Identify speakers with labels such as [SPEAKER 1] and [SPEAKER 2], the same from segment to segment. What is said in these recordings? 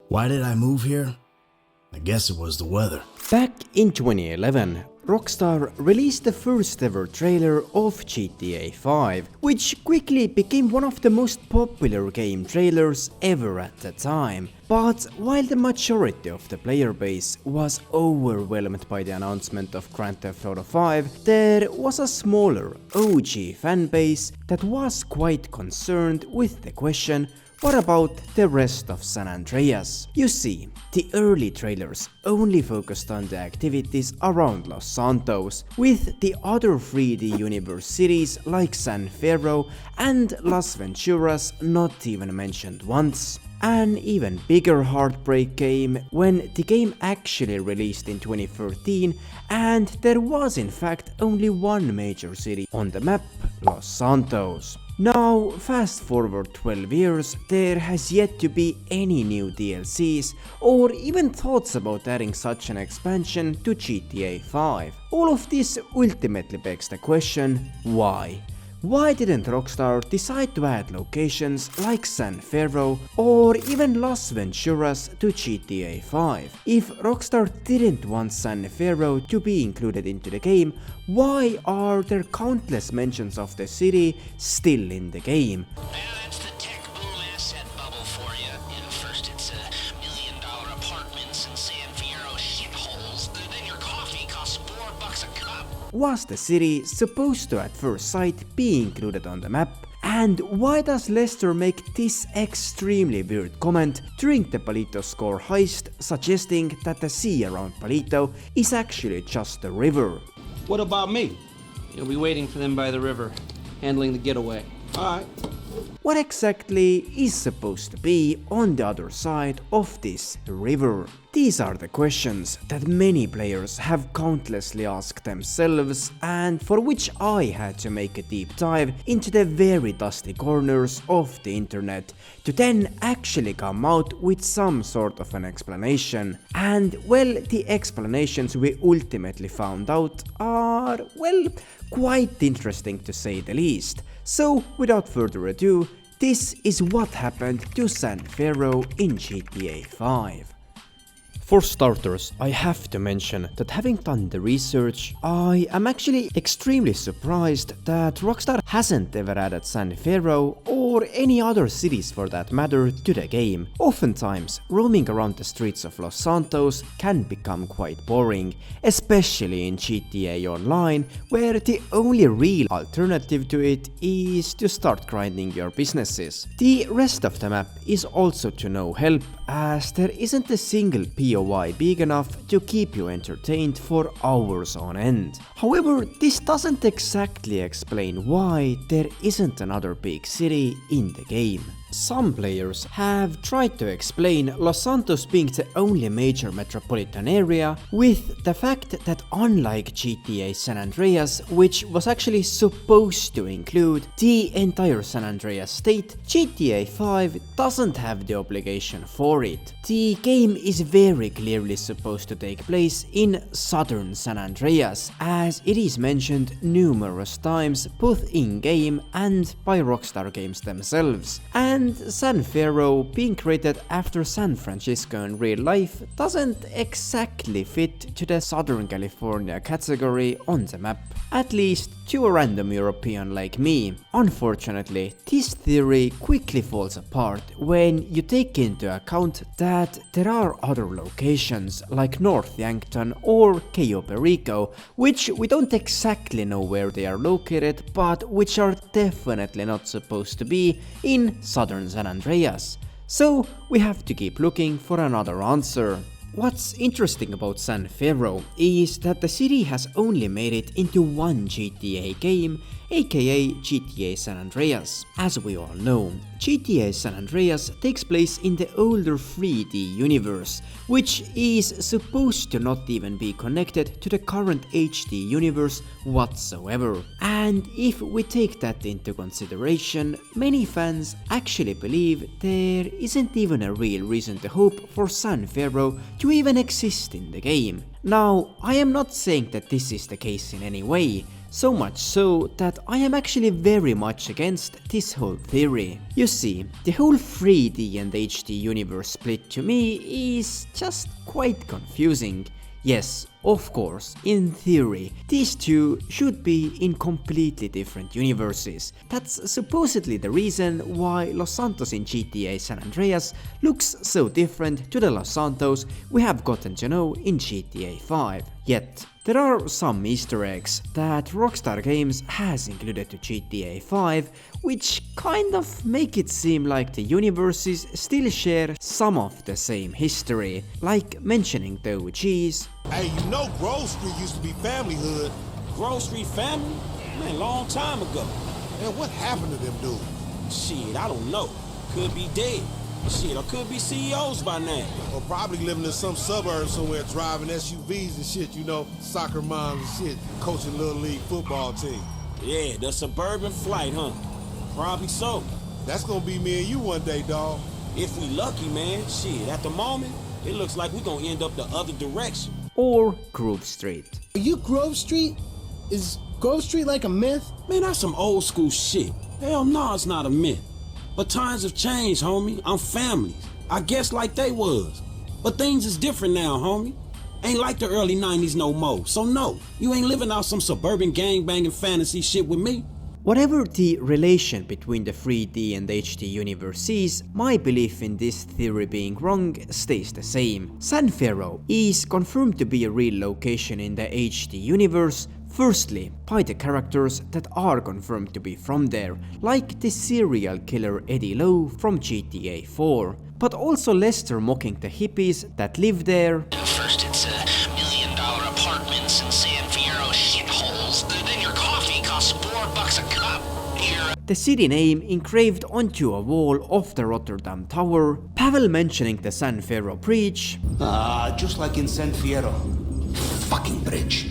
[SPEAKER 1] Why did I move here? I guess it was the weather.
[SPEAKER 2] Back in 2011, Rockstar released the first ever trailer of GTA 5, which quickly became one of the most popular game trailers ever at the time. But while the majority of the player base was overwhelmed by the announcement of Grand Theft Auto 5, there was a smaller OG fanbase that was quite concerned with the question, what about the rest of San Andreas? You see, the early trailers only focused on the activities around Los Santos, with the other 3D universe cities like San Fierro and Las Venturas not even mentioned once. An even bigger heartbreak came when the game actually released in 2013 and there was in fact only one major city on the map, Los Santos. Now, fast forward 12 years, there has yet to be any new DLCs or even thoughts about adding such an expansion to GTA 5. All of this ultimately begs the question, why? Why didn't Rockstar decide to add locations like San Fierro or even Las Venturas to GTA 5? If Rockstar didn't want San Fierro to be included into the game, why are there countless mentions of the city still in the game?
[SPEAKER 3] That's the tech boom asset bubble for you. First it's $1 million apartments in San Fierro shitholes, then your coffee costs $4 a cup.
[SPEAKER 2] Was the city supposed to at first sight be included on the map? And why does Lester make this extremely weird comment during the Paleto score heist, suggesting that the sea around Paleto is actually just a river?
[SPEAKER 4] What about me?
[SPEAKER 5] You'll be waiting for them by the river, handling the getaway.
[SPEAKER 4] Alright.
[SPEAKER 2] What exactly is supposed to be on the other side of this river? These are the questions that many players have countlessly asked themselves and for which I had to make a deep dive into the very dusty corners of the internet to then actually come out with some sort of an explanation. And well, the explanations we ultimately found out are, well, quite interesting to say the least. So without further ado, this is what happened to San Fierro in GTA 5. For starters, I have to mention that having done the research, I am actually extremely surprised that Rockstar hasn't ever added San Fierro or any other cities for that matter to the game. Oftentimes, roaming around the streets of Los Santos can become quite boring, especially in GTA Online, where the only real alternative to it is to start grinding your businesses. The rest of the map is also to no help, as there isn't a single POI big enough to keep you entertained for hours on end. However, this doesn't exactly explain why there isn't another big city in the game. Some players have tried to explain Los Santos being the only major metropolitan area with the fact that unlike GTA San Andreas, which was actually supposed to include the entire San Andreas state, GTA 5 doesn't have the obligation for it. The game is very clearly supposed to take place in southern San Andreas, as it is mentioned numerous times both in-game and by Rockstar Games themselves. And San Fierro, being created after San Francisco in real life, doesn't exactly fit to the Southern California category on the map, at least to a random European like me. Unfortunately, this theory quickly falls apart when you take into account that there are other locations like North Yankton or Cayo Perico, which we don't exactly know where they are located, but which are definitely not supposed to be in southern San Andreas. So we have to keep looking for another answer. What's interesting about San Fierro is that the city has only made it into one GTA game, aka GTA San Andreas. As we all know, GTA San Andreas takes place in the older 3D universe, which is supposed to not even be connected to the current HD universe whatsoever. And if we take that into consideration, many fans actually believe there isn't even a real reason to hope for San Fierro to even exist in the game. Now, I am not saying that this is the case in any way. So much so that I am actually very much against this whole theory. You see, the whole 3D and HD universe split to me is just quite confusing. Yes, of course, in theory, these two should be in completely different universes. That's supposedly the reason why Los Santos in GTA San Andreas looks so different to the Los Santos we have gotten to know in GTA 5. Yet, there are some Easter eggs that Rockstar Games has included to GTA 5, which kind of make it seem like the universes still share some of the same history, like mentioning the OGs.
[SPEAKER 4] Hey, you know Grove Street used to be family hood.
[SPEAKER 6] Grove Street family? Man, long time ago.
[SPEAKER 4] Man, what happened to them dudes?
[SPEAKER 6] Shit, I don't know. Could be dead. Shit, or could be CEOs by now.
[SPEAKER 4] Or probably living in some suburb somewhere driving SUVs and shit, you know, soccer moms and shit, coaching little league football team.
[SPEAKER 6] Yeah, the suburban flight, huh? Probably so.
[SPEAKER 4] That's gonna be me and you one day, dawg.
[SPEAKER 6] If we lucky, man. Shit, at the moment, it looks like we gonna end up the other direction.
[SPEAKER 2] Or Grove Street.
[SPEAKER 7] Are you Grove Street? Is Grove Street like a myth?
[SPEAKER 6] Man, that's some old school shit. Hell no, it's not a myth. But times have changed, homie. I'm families. I guess like they was. But things is different now, homie. Ain't like the early 90s no more. So no, you ain't living out some suburban gangbanging fantasy shit with me.
[SPEAKER 2] Whatever the relation between the 3D and HD universe is, my belief in this theory being wrong stays the same. San Fierro is confirmed to be a real location in the HD universe, firstly by the characters that are confirmed to be from there, like the serial killer Eddie Lowe from GTA 4, but also Lester mocking the hippies that live there.
[SPEAKER 3] First it's $1 million apartments in San Fierro shitholes, then your coffee costs $4 a cup. Here.
[SPEAKER 2] The city name engraved onto a wall of the Rotterdam Tower, Pavel mentioning the San Fierro Bridge,
[SPEAKER 8] just like in San Fierro. Fucking bridge.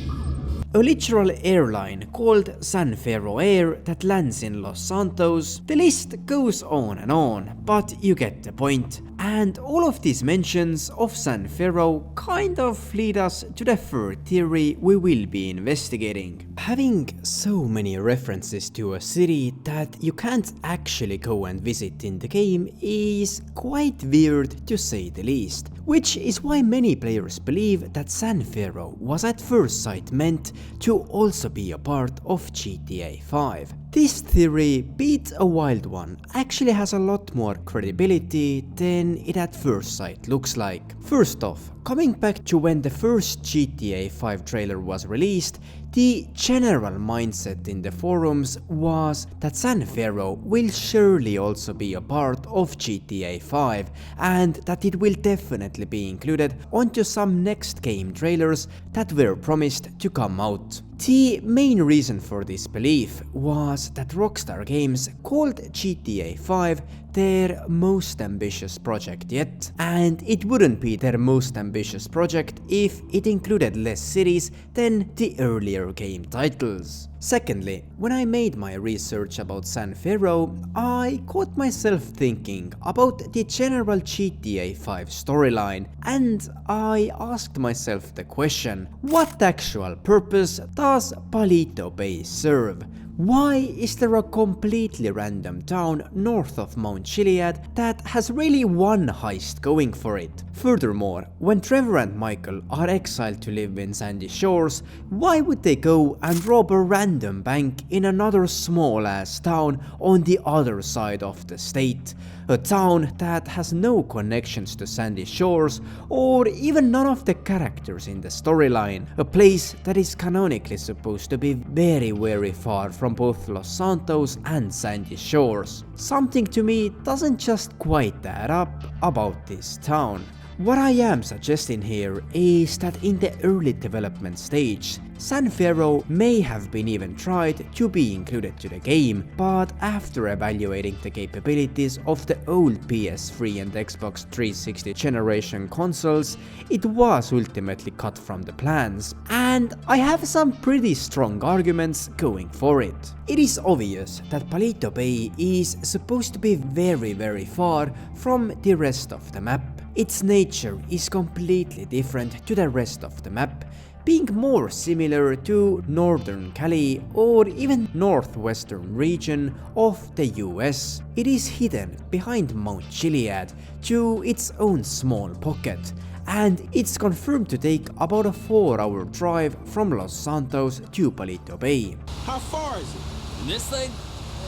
[SPEAKER 2] a literal airline called San Fierro Air that lands in Los Santos. The list goes on, but you get the point. And all of these mentions of San Fierro kind of lead us to the third theory we will be investigating. Having so many references to a city that you can't actually go and visit in the game is quite weird to say the least, which is why many players believe that San Fierro was at first sight meant to also be a part of GTA 5. This theory, be it a wild one, actually has a lot more credibility than it at first sight looks like. First off, coming back to when the first GTA 5 trailer was released, the general mindset in the forums was that San Fierro will surely also be a part of GTA 5 and that it will definitely be included onto some next game trailers that were promised to come out. The main reason for this belief was that Rockstar Games called GTA 5 their most ambitious project yet, and it wouldn't be their most ambitious project if it included less cities than the earlier game titles. Secondly, when I made my research about San Fierro, I caught myself thinking about the general GTA 5 storyline, and I asked myself the question, what actual purpose does Paleto Bay serve? Why is there a completely random town north of Mount Chiliad that has really one heist going for it? Furthermore, when Trevor and Michael are exiled to live in Sandy Shores, why would they go and rob a random bank in another small ass town on the other side of the state? A town that has no connections to Sandy Shores or even none of the characters in the storyline. A place that is canonically supposed to be very far from both Los Santos and Sandy Shores. Something to me doesn't just quite add up about this town. What I am suggesting here is that in the early development stage, San Fierro may have been even tried to be included to the game, but after evaluating the capabilities of the old PS3 and Xbox 360 generation consoles, it was ultimately cut from the plans, and I have some pretty strong arguments going for it. It is obvious that Paleto Bay is supposed to be very far from the rest of the map. Its nature is completely different to the rest of the map, being more similar to northern Cali or even northwestern region of the US. It is hidden behind Mount Chiliad to its own small pocket, and it's confirmed to take about a 4-hour drive from Los Santos to Paleto Bay.
[SPEAKER 6] How far is it?
[SPEAKER 9] And this thing?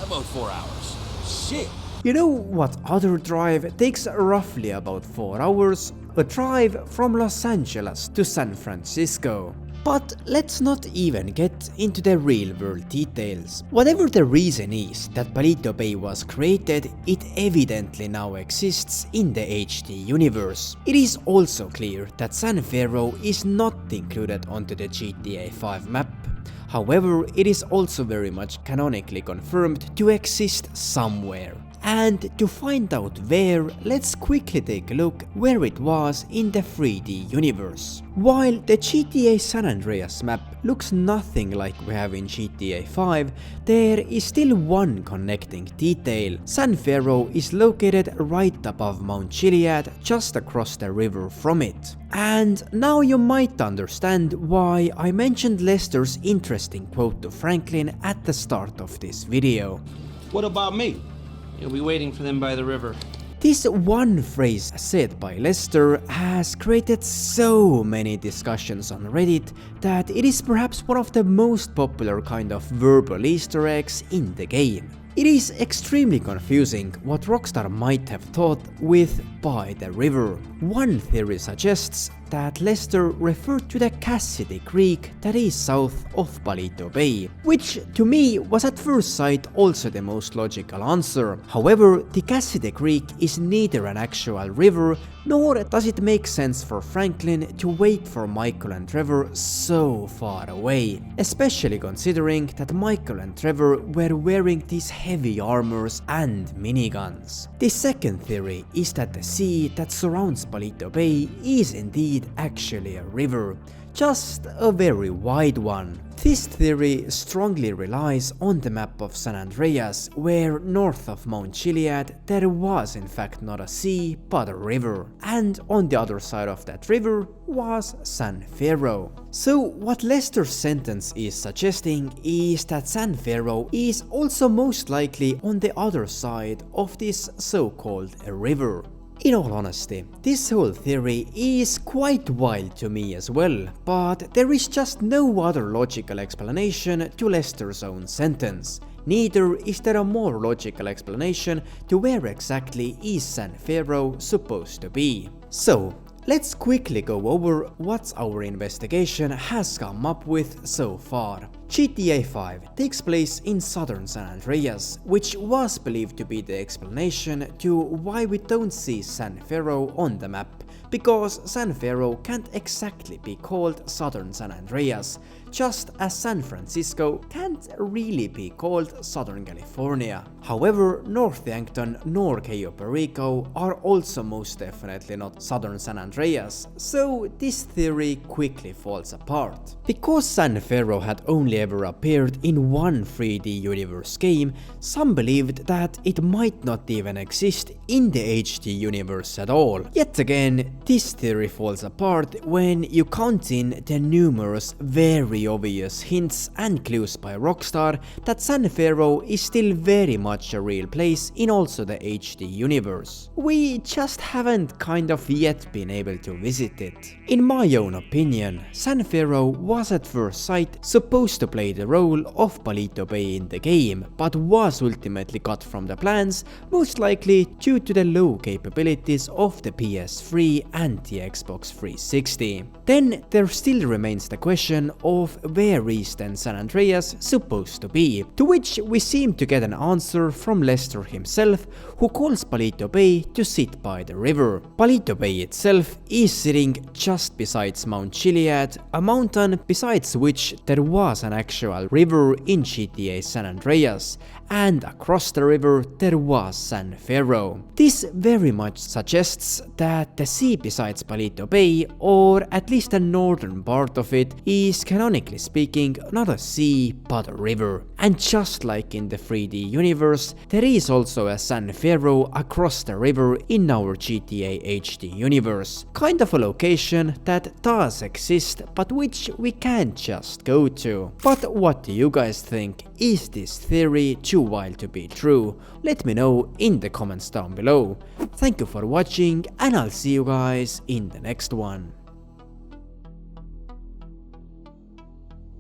[SPEAKER 9] About 4 hours.
[SPEAKER 6] Shit.
[SPEAKER 2] You know what other drive takes roughly about 4 hours? A drive from Los Angeles to San Francisco. But let's not even get into the real world details. Whatever the reason is that Paleto Bay was created, it evidently now exists in the HD universe. It is also clear that San Fierro is not included onto the GTA 5 map. However, it is also very much canonically confirmed to exist somewhere. And to find out where, let's quickly take a look where it was in the 3D universe. While the GTA San Andreas map looks nothing like we have in GTA 5, there is still one connecting detail. San Fierro is located right above Mount Chiliad, just across the river from it. And now you might understand why I mentioned Lester's interesting quote to Franklin at the start of this video.
[SPEAKER 6] What about me?
[SPEAKER 5] You'll be waiting for them by the river.
[SPEAKER 2] This one phrase said by Lester has created so many discussions on Reddit that it is perhaps one of the most popular kind of verbal Easter eggs in the game. It is extremely confusing what Rockstar might have thought with by the river. One theory suggests that Lester referred to the Cassidy Creek that is south of Paleto Bay, which to me was at first sight also the most logical answer. However, the Cassidy Creek is neither an actual river, nor does it make sense for Franklin to wait for Michael and Trevor so far away, especially considering that Michael and Trevor were wearing these heavy armors and miniguns. The second theory is that the sea that surrounds Paleto Bay is indeed actually a river, just a very wide one. This theory strongly relies on the map of San Andreas, where north of Mount Chiliad there was in fact not a sea but a river, and on the other side of that river was San Fierro. So what Lester's sentence is suggesting is that San Fierro is also most likely on the other side of this so-called river. In all honesty, this whole theory is quite wild to me as well, but there is just no other logical explanation to Lester's own sentence. Neither is there a more logical explanation to where exactly is San Fierro supposed to be. So, let's quickly go over what our investigation has come up with so far. GTA 5 takes place in southern San Andreas, which was believed to be the explanation to why we don't see San Fierro on the map, because San Fierro can't exactly be called southern San Andreas, just as San Francisco can't really be called Southern California. However, North Yankton nor Cayo Perico are also most definitely not southern San Andreas, so this theory quickly falls apart. Because San Fierro had only ever appeared in one 3D universe game, some believed that it might not even exist in the HD universe at all. Yet again, this theory falls apart when you count in the numerous very obvious hints and clues by Rockstar that San Fierro is still very much a real place in also the HD universe. We just haven't kind of yet been able to visit it. In my own opinion, San Fierro was at first sight supposed to play the role of Paleto Bay in the game, but was ultimately cut from the plans, most likely due to the low capabilities of the PS3 and the Xbox 360. Then there still remains the question of where is then San Andreas supposed to be, to which we seem to get an answer from Lester himself, who calls Paleto Bay to sit by the river. Paleto Bay itself is sitting just besides Mount Chiliad, a mountain besides which there was an actual river in GTA San Andreas, and across the river there was San Fierro. This very much suggests that the sea besides Paleto Bay, or at least the northern part of it, is canonically mechanically speaking not a sea but a river. And just like in the 3D universe, there is also a San Fierro across the river in our GTA HD universe. Kind of a location that does exist but which we can't just go to. But what do you guys think? Is this theory too wild to be true? Let me know in the comments down below. Thank you for watching and I'll see you guys in the next one.